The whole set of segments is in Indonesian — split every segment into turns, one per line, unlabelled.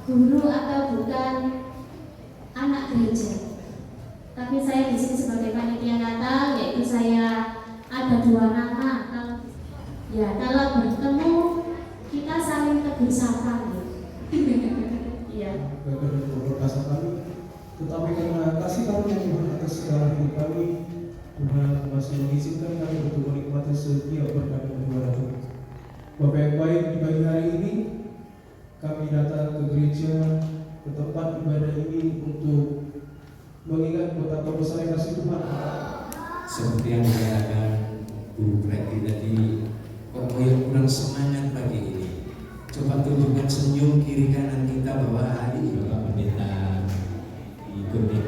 guru atau bukan anak gereja. Tapi saya di sini sebagai panitia Natal, yaitu saya ada 2 nama. Kalau bertemu kita saling tegur sapa. Iya.
Tetapi karena kasih karunia Tuhan atas segala hidup kami, Tuhan masih mengizinkan kami untuk menikmati setiap berkat dan anugerah Tuhan. Bapak yang baik, di pagi hari ini kami datang ke gereja, ke tempat ibadah ini untuk mengingat betapa besar kasih Tuhan.
Seperti yang dikatakan Bu Preti tadi, kok yang kurang semangat pagi ini. Coba tunjukkan senyum kiri kanan kita bahwa hari ini Bapak Pendeta ikutnya.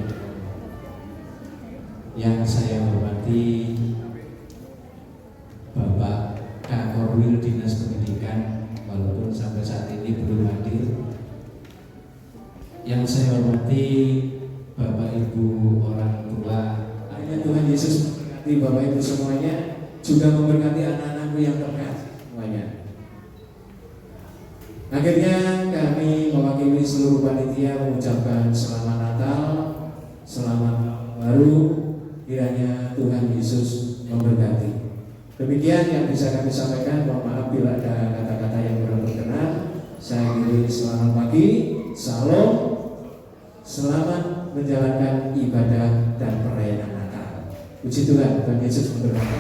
Yang saya hormati Bapak Kak Korwil Dinas Pendidikan, walaupun sampai saat ini belum hadir. Yang saya hormati Bapak Ibu orang tua. Akhirnya Tuhan Yesus memberkati Bapak Ibu semuanya, juga memberkati anak-anakku yang dekat semuanya. Akhirnya kami mewakili seluruh panitia mengucapkan selamat Natal, selamat tahun baru, kiranya Tuhan Yesus memberkati. Demikian yang bisa kami sampaikan. Mohon maaf bila ada kata-kata yang kurang berkenan. Saya akhiri, selamat pagi, salam, selamat menjalankan ibadah dan perayaan Natal. Puji Tuhan, Tuhan Yesus memberkati.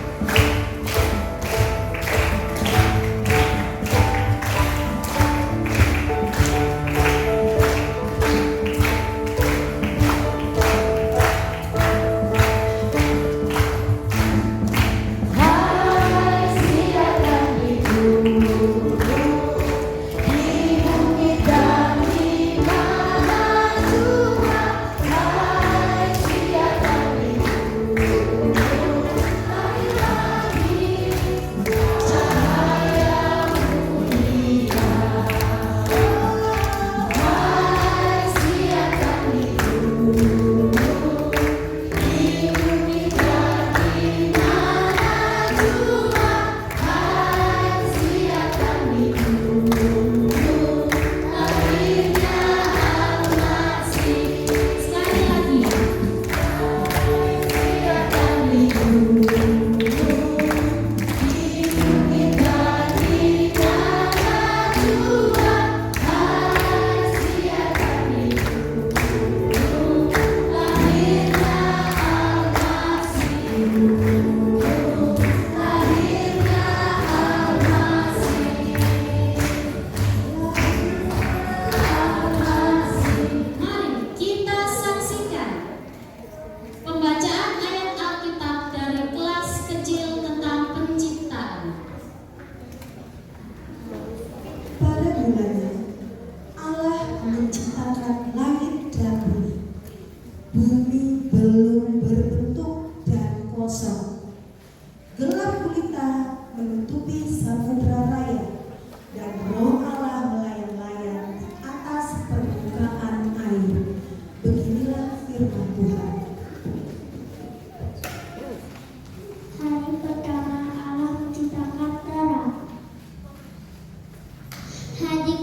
Hari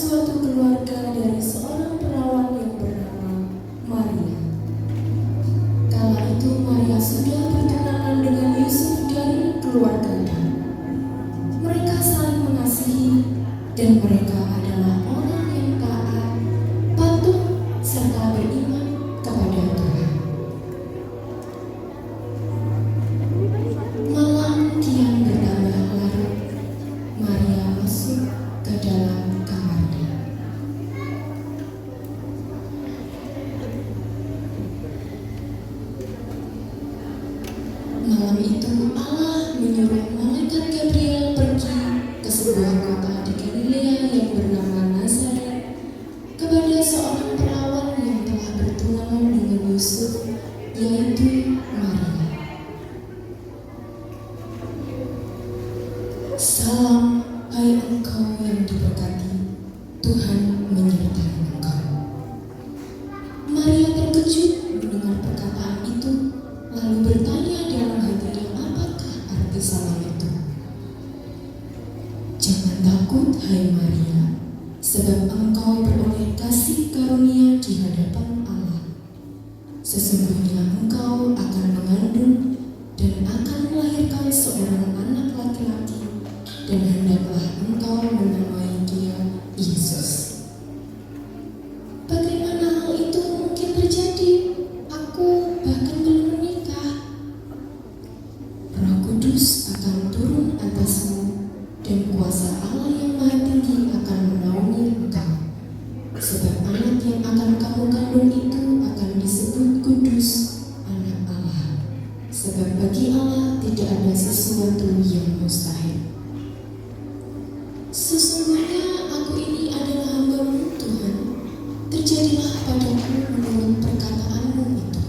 suatu keluarga dari seorang perawan yang bernama Maria. Kala itu Maria sudah bertunangan dengan Yusuf dari keluarga Dan. Mereka saling mengasihi dan mereka adalah orang yang taat, patuh, serta beriman kepada Tuhan. Malam kian bertambah larut. Maria masuk ke dalam kamarnya. Malam itu Allah menyuruh malaikat Gabriel pergi ke sebuah kota di Galilea yang bernama Nazaret kepada seorang perawan yang telah bertunangan dengan Yusuf, yaitu Maria. Salam, hai engkau yang diberkati, Tuhan menyertai engkau. Maria terkejut mendengar perkataan itu, lalu bertanya dalam hatinya apakah arti salam itu. Jangan takut, hai Maria, sebab engkau beroleh kasih karunia di hadapan Allah. Sesungguhnya engkau akan mengandung dan akan melahirkan seorang anak laki-laki, dan hendaklah engkau menamai dia Yesus. Bagaimana hal itu mungkin terjadi? Aku bahkan belum menikah. Roh Kudus akan turun atasmu, dan kuasa Allah yang Maha Tinggi akan menaungi engkau. Sebab anak yang akan kamu kandung itu akan disebut kudus, anak Allah. Sebab bagi Allah tidak ada sesuatu yang mustahil. Sesungguhnya aku ini adalah hamba-Mu, Tuhan. Terjadilah padaku menurut perkataanmu itu.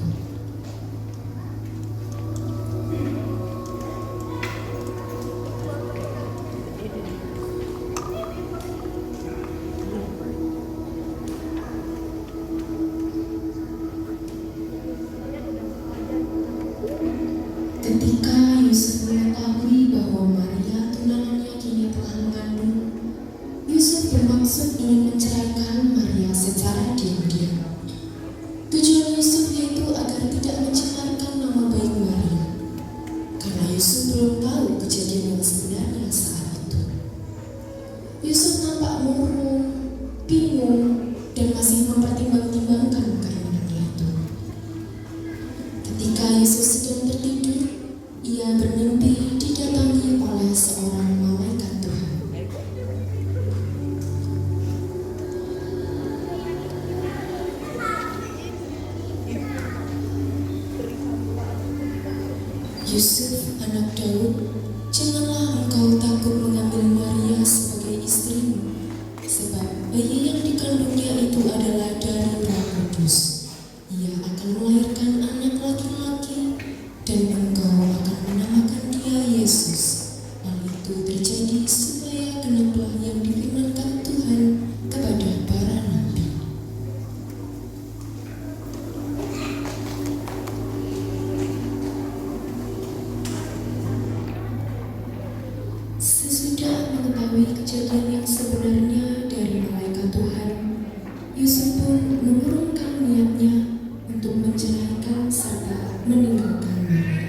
Ketika Yusuf mengetahui bahwa Maria tunangannya kini telah mengandung, Yusuf bermaksud ingin menceraikan Maria secara diam-diam. Tujuan Yusuf yaitu agar tidak mencemarkan nama baik Maria, karena Yusuf belum tahu kejadian yang sebenarnya saat itu. Yusuf nampak murung, bingung, dan masih mempertimbang-timbangkan keinginannya itu. Ketika Yesus sedang tertidur, ia bermimpi didatangi oleh seorang malaikat Tuhan. Yusuf, anak Daud, janganlah engkau takut mengambil Maria sebagai istrimu, sebab bayi yang dikandungnya itu adalah dari Roh Kudus. Ia akan melahirkan anak laki-laki, dan engkau akan menamakan dia Yesus. Hal itu terjadi supaya genaplah yang difirmankan Tuhan kepada para nabi. Sesudah mengetahui kejadian yang sebenarnya dari malaikat Tuhan, Yusuf pun mengurungkan niatnya untuk menceraikan serta meninggalkan Maria.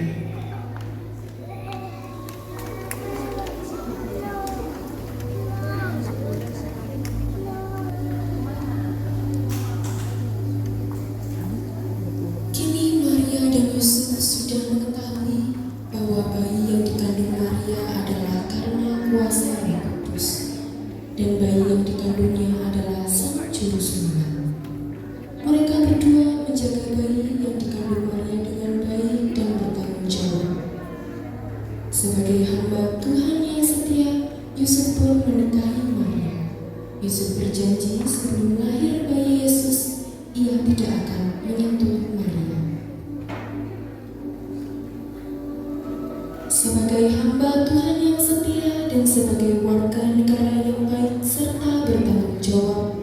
Kini Maria dan Yusuf sudah mengetahui bahwa bayi yang dikandung Maria adalah karena kuasa Roh Kudus, dan bayi yang dikandungnya adalah Sang Juru Selamat. Mereka berdua menjaga bayi yang dikandung Maria dengan baik dan bertanggung jawab. Sebagai hamba Tuhan yang setia, Yusuf pun menikahi Maria. Yusuf berjanji sebelum lahir bayi Yesus, ia tidak akan menyentuh Maria. Sebagai hamba Tuhan yang setia dan sebagai warga negara yang baik serta bertanggung jawab,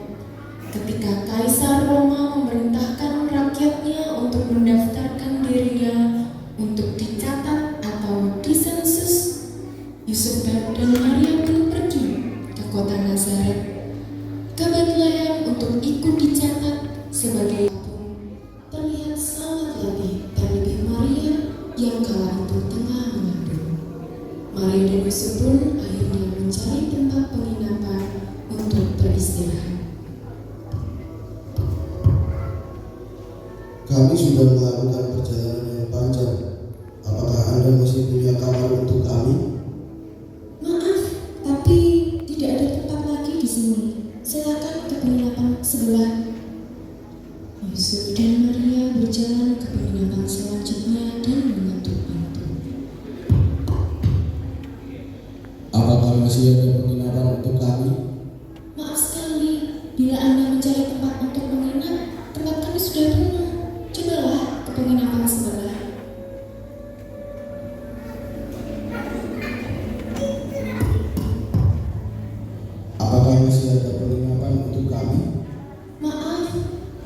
ketika Kaisar Roma memerintahkan rakyatnya untuk mendaftarkan dirinya untuk dicatat atau disensus, Yusuf dan Maria pun pergi ke kota Nazaret, ke Betlehem untuk ikut dicatat sebagai terlihat sangat letih, terlebih Maria yang kala itu tengah mengandung. Maria dan Yusuf pun akhirnya mencari tempat penginapan untuk beristirahat.
Kami sudah melakukan perjalanan yang panjang. Apakah Anda masih punya kamar untuk kami?
Maaf, tapi tidak ada tempat lagi di sini. Silakan ke penginapan sebelah. Yusuf dan Maria berjalan ke penginapan selanjutnya dan mengetuk pintu.
Apakah masih ada penginapan untuk kami?
Maaf sekali, bila Anda mencari tempat untuk menginap, tempat kami sudah penuh. Cobalah ke penginapan sebelah.
Apakah masih ada penginapan untuk kami?
Maaf,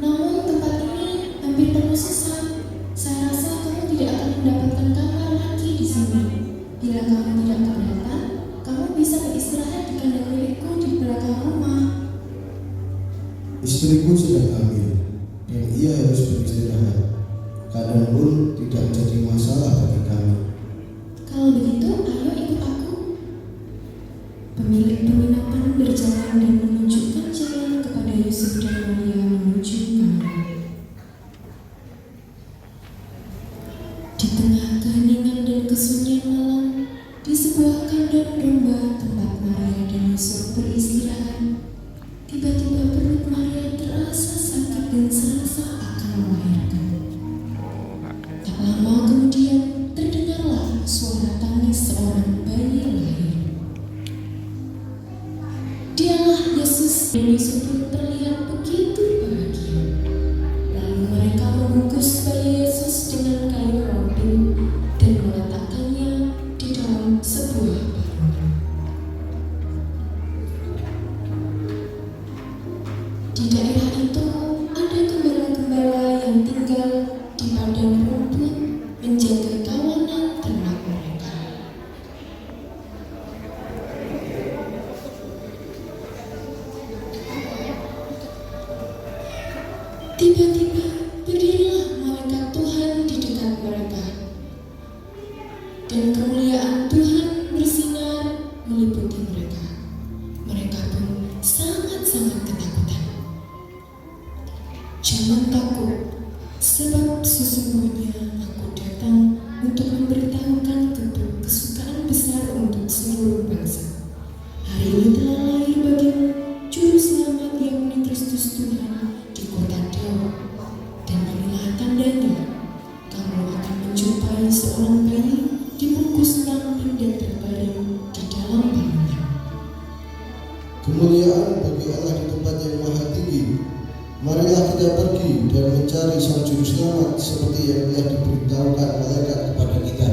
namun tempat ini hampir penuh sesak. Saya rasa kamu tidak akan mendapatkan kamar lagi di sini. Bila kamu tidak keberatan, kamu bisa beristirahat di kandang milikku di belakang rumah.
Istriku sedang hamil dan ia harus beristirahat. Kadang pun tidak menjadi masalah bagi kami.
Kalau begitu, ayo ikut aku. Pemilik penginapan berjalan dan menunjukkan jalan kepada Yusuf dan Maria menuju kamar. Di tengah keheningan dan kesunyian malam, di sebuah kandang domba tempat Maria dan Yusuf beristirahat, tiba-tiba perut Maria terasa sakit dan serasa akan melahirkan. Tak lama kemudian terdengarlah suara tangis seorang bayi lahir. Dialah Yesus, dan Yusuf pun terlihat begitu bahagia. Lalu mereka membungkus bayi Yesus dengan kayu roti dan meletakkannya di dalam sebuah karung. Di daerah itu ada gembala-gembala yang tinggal di padang rumput menjaga kawanan ternak mereka. Tiba-tiba berdirilah malaikat Tuhan di dekat mereka, dan kemuliaan Tuhan bersinar meliputi mereka. Mereka pun sangat-sangat ketakutan. Jangan takut, sebab sesungguhnya aku datang untuk memberitahukan kesukaan besar untuk seluruh bangsa. Hari ini telah lahir bagimu Juru Selamat yakni Kristus Tuhan di kota Daud. Dan inilah tandanya, kamu akan menjumpai seorang bayi dibungkus lampin dan terbaring di dalam bangunan.
Kemuliaan bagi Allah di tempat yang maha tinggi. Marilah kita pergi dan mencari Sang Juru Selamat seperti yang telah diberitahukan malaikat kepada kita.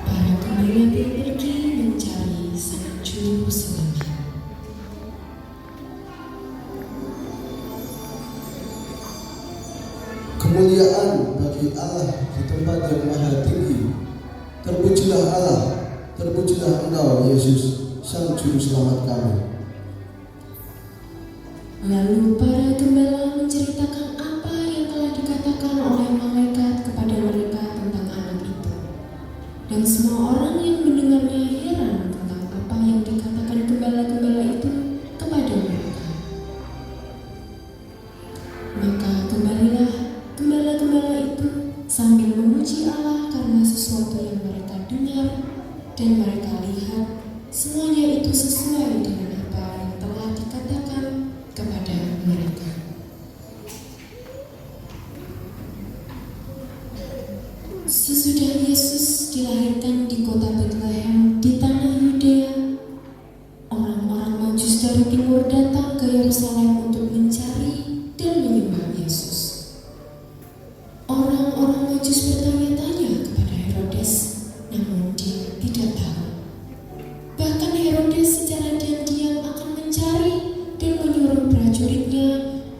Para gembala pun pergi mencari Sang Juru Selamat.
Kemuliaan bagi Allah di tempat yang maha tinggi. Terpujilah Allah, terpujilah Engkau Yesus, Sang Juru Selamat kami.
Lalu para gembala menceritakan apa yang telah dikatakan oleh malaikat kepada mereka tentang anak itu. Dan semua orang yang mendengarnya heran tentang apa yang dikatakan gembala-gembala itu kepada mereka. Maka kembalilah gembala-gembala itu sambil memuji Allah karena sesuatu yang mereka dengar dan mereka lihat, semuanya itu sesuai dengan apa yang telah dikatakan kepada mereka. Sesudah Yesus dilahirkan di kota Betlehem di tanah Yudea, orang-orang Majus dari timur datang ke Yerusalem untuk mencari dan menyembah Yesus. Orang-orang Majus bertanya-tanya kepada Herodes, namun dia tidak tahu. Bahkan Herodes secara diam-diam akan mencari dan menyuruh prajuritnya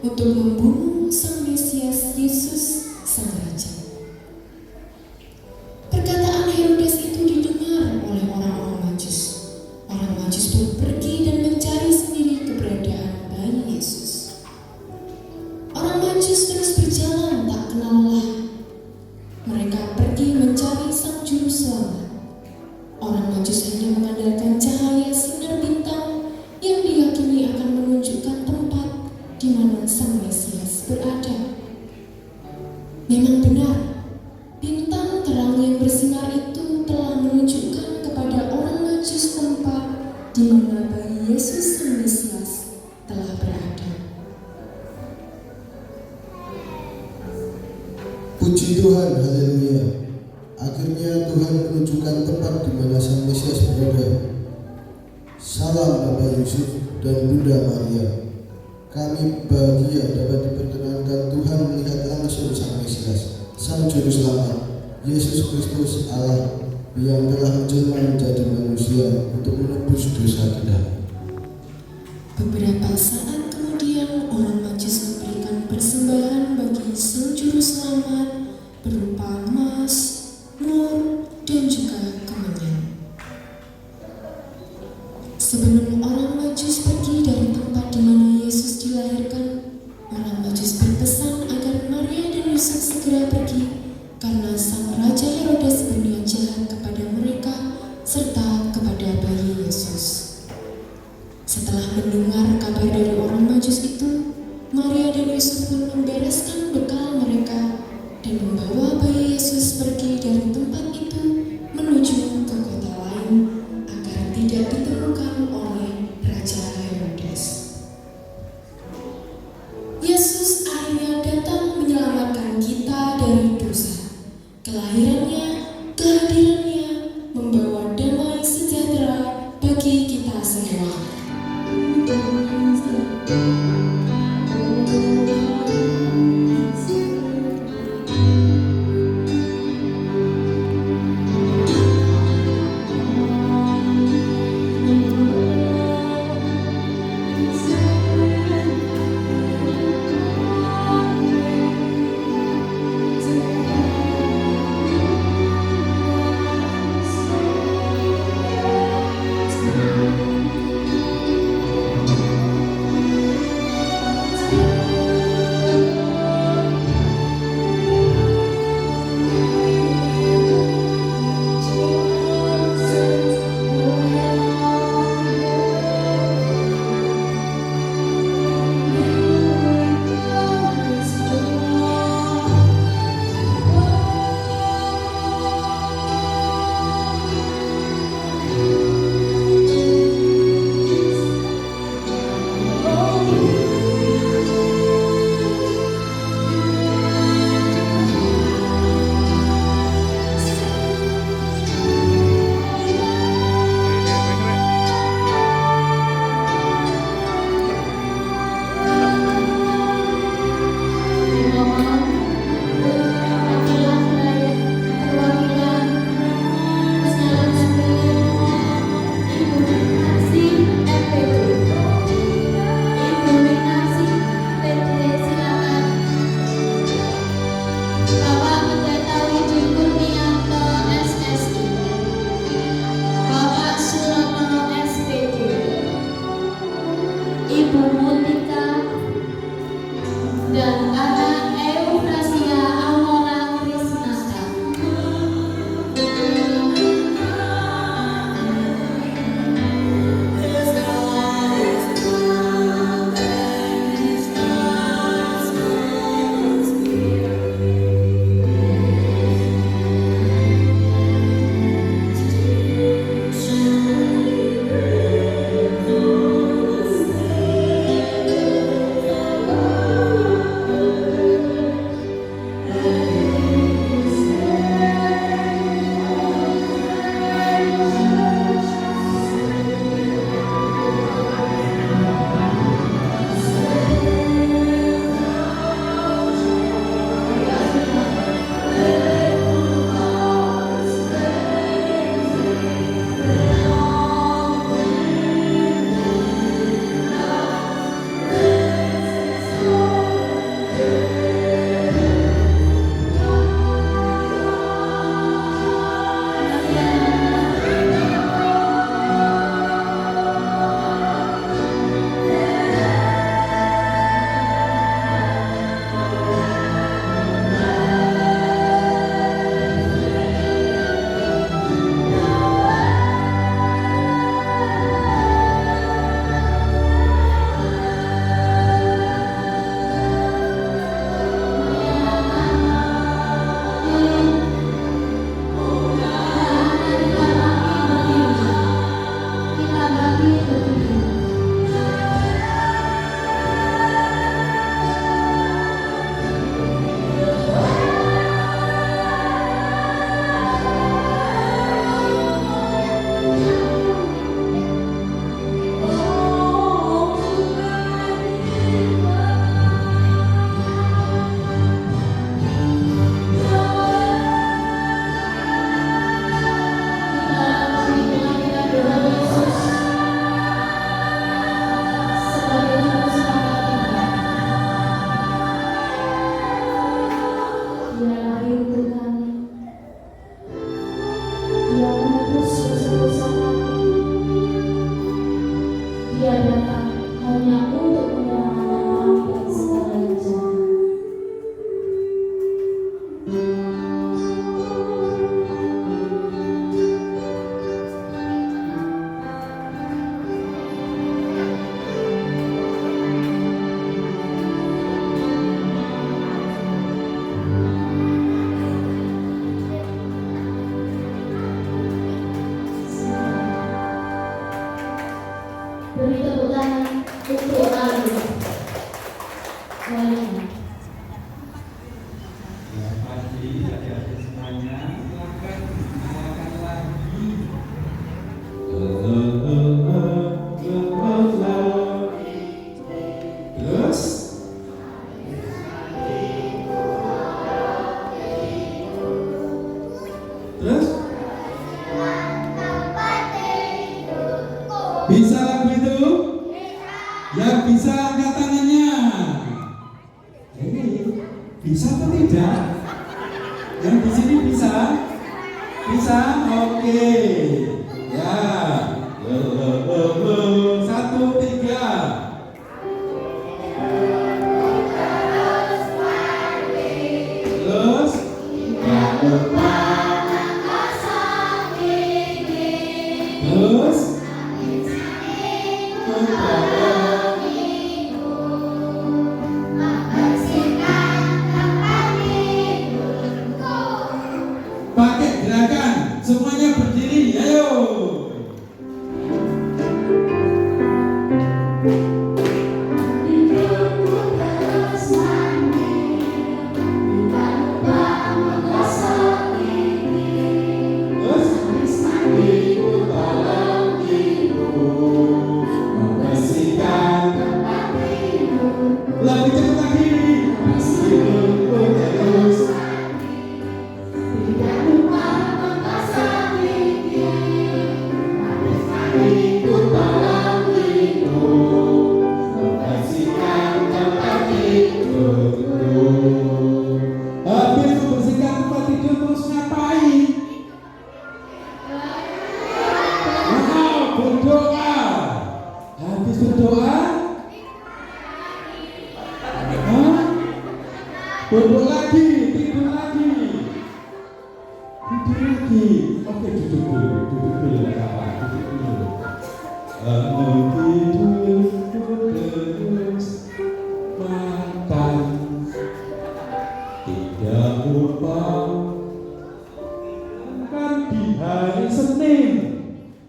untuk membunuh Sang Mesias Yesus, Sang Raja. Perkataan Herodes itu didengar oleh
Kiranya Tuhan menunjukkan tempat di mana Sang Mesias berada. Salam Bapak Yusuf dan Bunda Maria. Kami bahagia dapat diperkenankan Tuhan melihat langsung Sang Mesias, Sang Juru Selamat, Yesus Kristus Allah yang telah menjelma menjadi manusia untuk menebus dosa kita.
Beberapa saat kemudian orang Majus memberikan persembahan bagi Sang Juru Selamat berupa emas, mur, dan juga kemenyan. Sebelum orang Majus pergi dari tempat di mana Yesus dilahirkan, orang Majus berpesan agar Maria dan Yusuf segera pergi karena sang Raja Herodes berniat jahat kepada mereka serta kepada bayi Yesus. Setelah mendengar kabar dari orang Majus itu, Maria dan Yusuf pun membereskan bekal mereka dan membawa bayi Yesus pergi dari tempat itu menuju ke kota lain agar tidak ditemukan oleh Raja Herodes. Yesus akhirnya datang menyelamatkan kita dari dosa. Kelahirannya, kehadirannya membawa damai sejahtera bagi kita semua.
Beri tepuk tangan untuk Ali. Walinya.
Ya, pagi adik-adik semuanya, silakan nyalakan lagi.
Terus Terus bisa lagu itu? Yang bisa angkat tangannya. Ini bisa atau tidak? Yang di sini bisa? Bisa? Oke. Ya. 1, 3. Terus Terus pakai gerakan, semuanya berdiri, ayo. Terus membersihkan, lebih cepat lagi. Terus habis membersihkan tempat tidur terus ngapain? Berdoa. Habis berdoa, berdoa lagi, tidur lagi. Tidur lagi. Oke, duduk dulu, nggak apa, duduk dulu. Tidur terus makan, tidak lupa kan di hari Senin.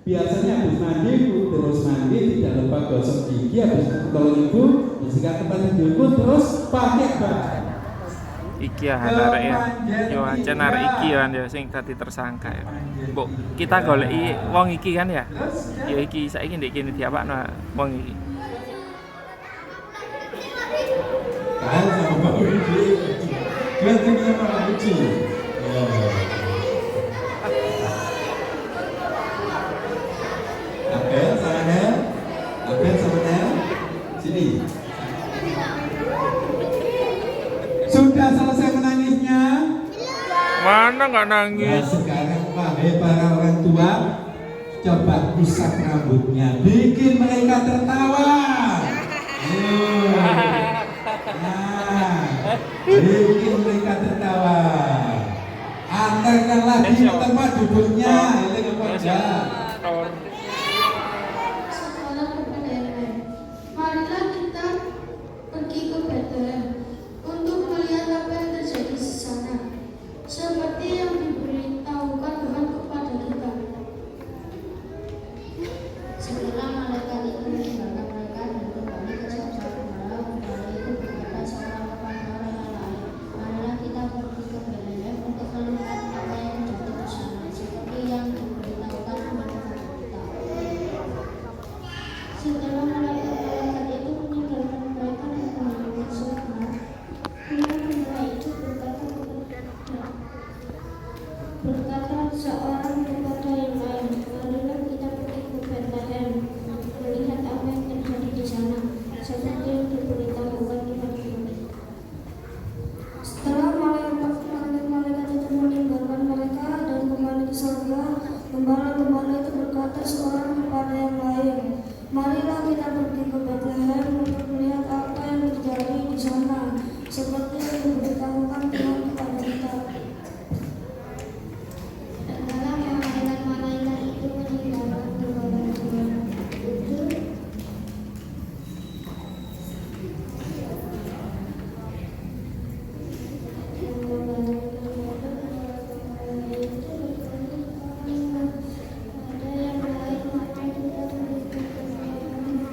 Biasanya habis mandi, terus mandi, tidak lupa gosok gigi, habis itu tolong ibu bersihkan tempat tidurku, terus pakai baju.
Iki ya arek ya. Yo ancen arek iki ya sing dadi tersangka ya. Mbok kita goleki wong iki kan ya. Ya iki saiki ndek kene diapakno wong iki.
Kan sama Pak Widi. Dia tinggal Pak Widi. Apel sama Nel. Apel sama Nel. Sini. Sudah selesai menangisnya?
Mana enggak
Ya,
nangis?
sekarang wahai para orang tua, coba usap rambutnya, bikin mereka tertawa. Nah, bikin mereka tertawa. Antarkan lagi ke tempat duduknya. Ini ke pojok.
Sekolah kepada yang lain. Marilah kita pergi ke Bethlehem untuk melihat apa yang terjadi di sana, seperti yang diberitahukan Tuhan kepada kita. Segera malaikat itu meninggalkan mereka dan kembali ke Sabda Gembala. Gembala itu berkata seorang kepada orang yang lain, marilah kita pergi ke Bethlehem untuk melihat apa yang terjadi di sana, seperti yang diberitahukan Tuhan kepada kita. Setelah malaikat itu meninggalkan mereka dan kembali ke surga, gembala itu berkata seorang kepada yang lain, marilah kita pergi ke Bethlehem melihat apa yang terjadi di sana, seperti yang diberitahukan Tuhan kita. Setelah malaikat itu meninggalkan mereka dan kembali ke surga, gembala itu berkata seorang kepada yang lain, marilah kita pergi ke Bethlehem untuk melihat apa yang terjadi di sana, seperti yang diberitahukan Tuhan kepada kita. Setelah malaikat itu meninggalkan gembala itu, ada yang lain maka kita pergi ke Bethlehem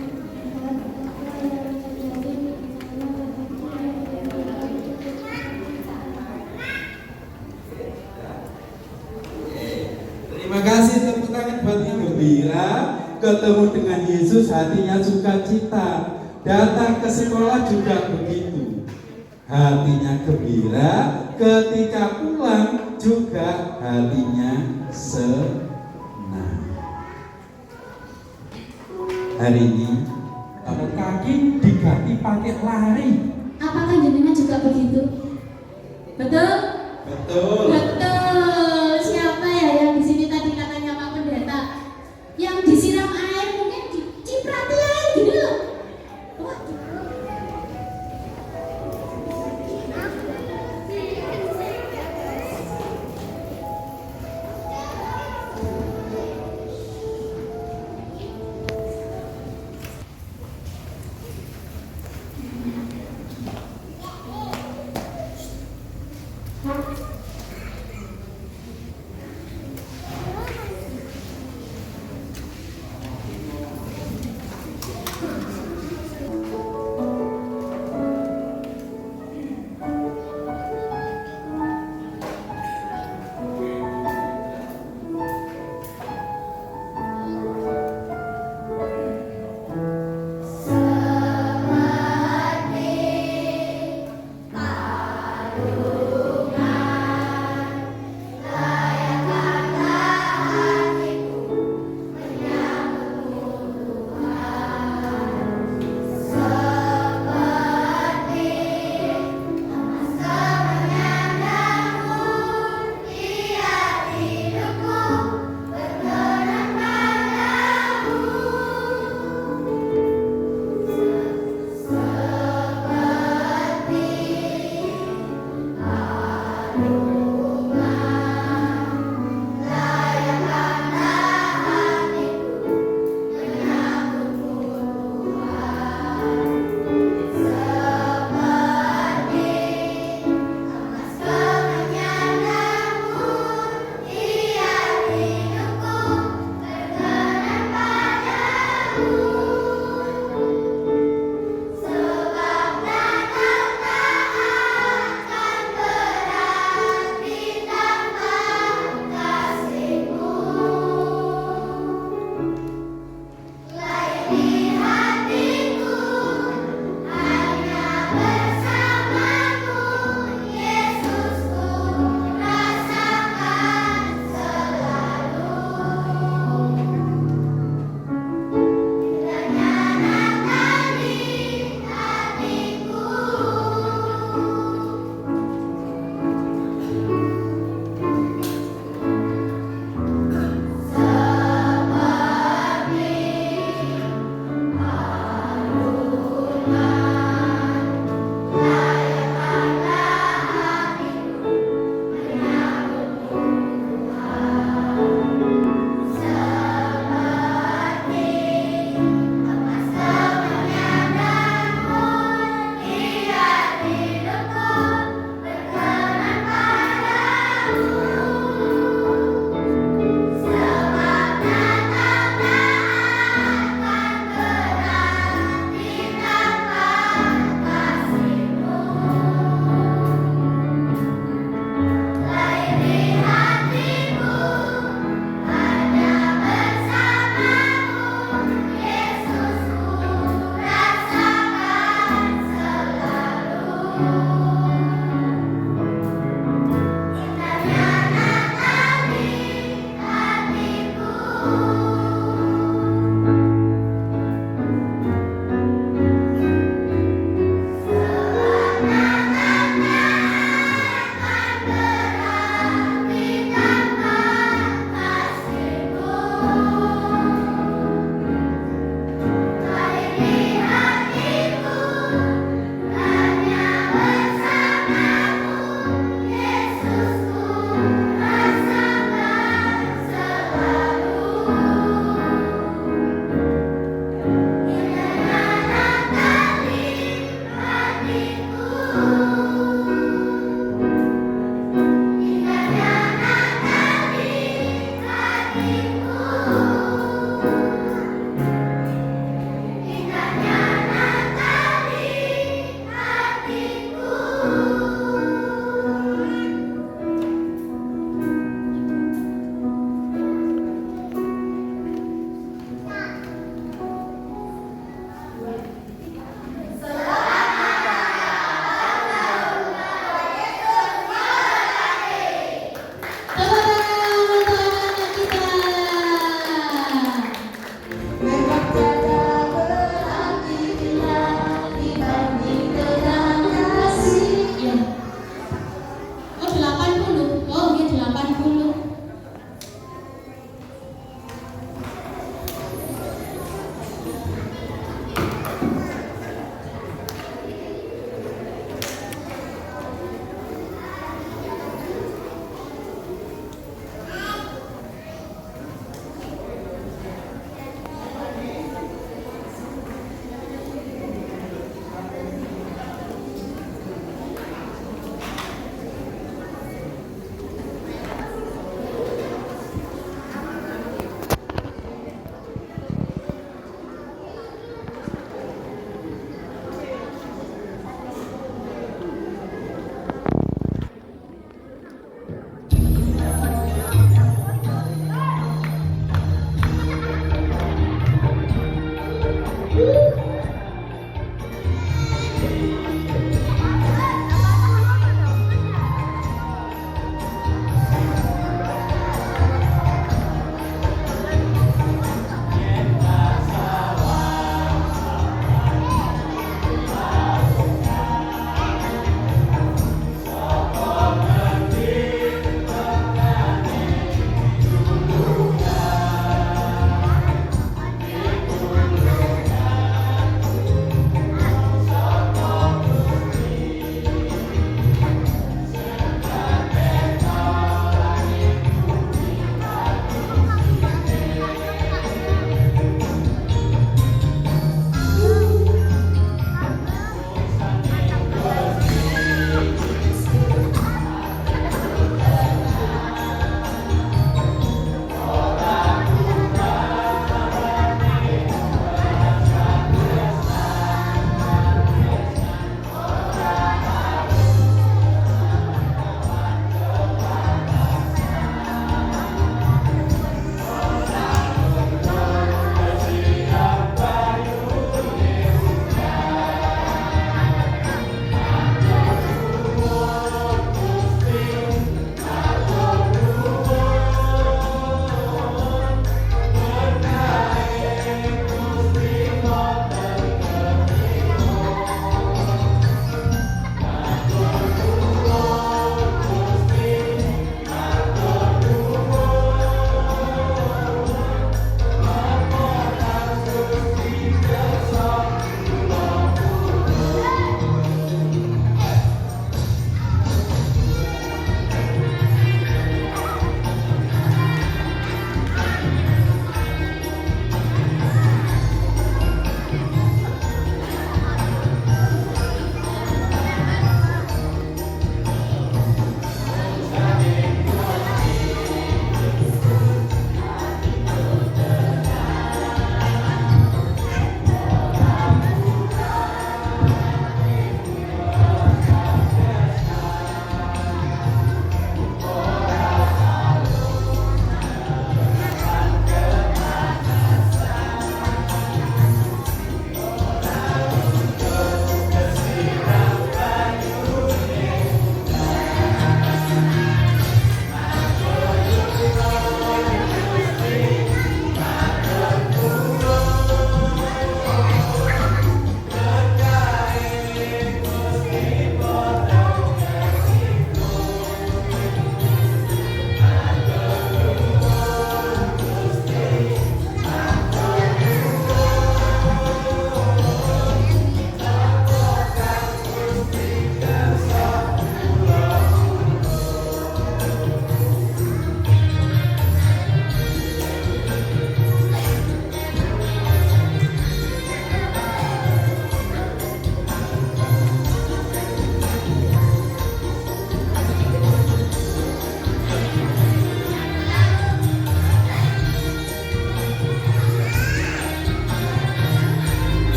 Terima kasih, tepuk tangan buat yang gembira. Ketemu dengan Yesus hatinya sukacita. Datang ke sekolah juga begitu. Hatinya gembira, ketika pulang juga hatinya senang. Hari ini kalau kaki diganti pakai lari.
Apakah jenengan juga begitu? Betul?
Betul.
Betul. Siapa ya yang di sini tadi katanya Pak Pendeta? Yang disiram air mungkin diciprati air gini loh. Wah.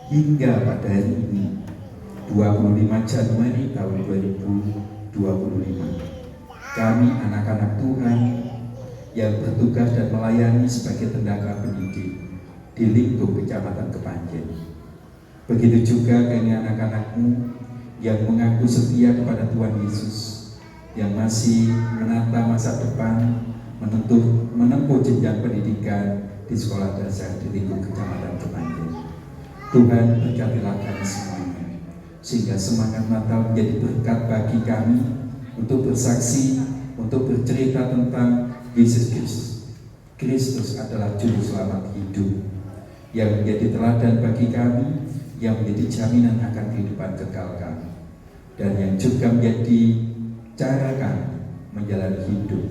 hingga pada hari ini 25 Januari tahun 2025 kami anak-anak Tuhan yang bertugas dan melayani sebagai tenaga pendidik di lingkup Kecamatan Kepanjen. Begitu juga kami anak-anakmu yang mengaku setia kepada Tuhan Yesus, yang masih menata masa depan menempuh jenjang pendidikan di sekolah dasar di lingkup Kecamatan Kepanjen. Tuhan berkatilah kami semuanya, sehingga semangat Natal menjadi berkat bagi kami untuk bersaksi, untuk bercerita tentang Yesus Kristus. Kristus adalah juru selamat hidup yang menjadi teladan bagi kami, yang menjadi jaminan akan kehidupan kekal kami, dan yang juga menjadi cara kami menjalani hidup.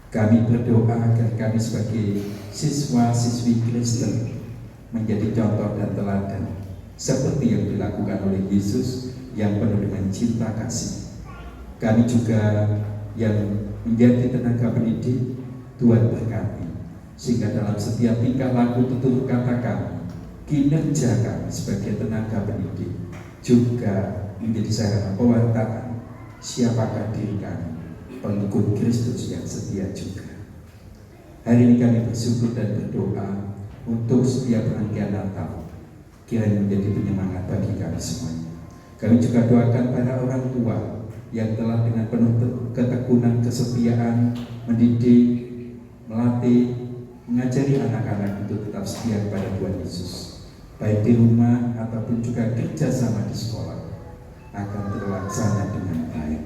Kami berdoa agar kami sebagai siswa-siswi Kristen menjadi contoh dan teladan seperti yang dilakukan oleh Yesus yang penuh dengan cinta kasih. Kami juga yang menjadi tenaga pendidik, Tuhan berkati, sehingga dalam setiap tingkah laku tutur kata kami, kinerja kami sebagai tenaga pendidik juga menjadi sarana pewartaan siapakah diri kami, pengikut Kristus yang setia juga. Hari ini kami bersyukur dan berdoa untuk setiap rangkaian Natal kiranya menjadi penyemangat bagi kami semuanya. Kami juga doakan para orang tua yang telah dengan penuh ketekunan, kesetiaan mendidik, melatih, mengajari anak-anak untuk tetap setia kepada Tuhan Yesus, baik di rumah ataupun juga kerjasama di sekolah, akan terlaksana dengan baik.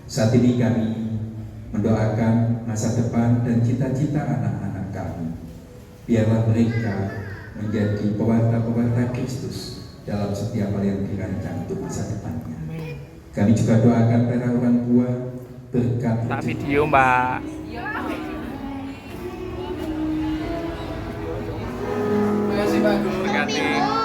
Saat ini kami mendoakan masa depan dan cita-cita anak-anak kami. Biarlah mereka menjadi pewarta-pewarta Kristus dalam setiap hal yang dirancang untuk masa depannya. Kami juga doakan para orang tua berkat.
Tak video Mbak.
Terima kasih Pak.
Berkati.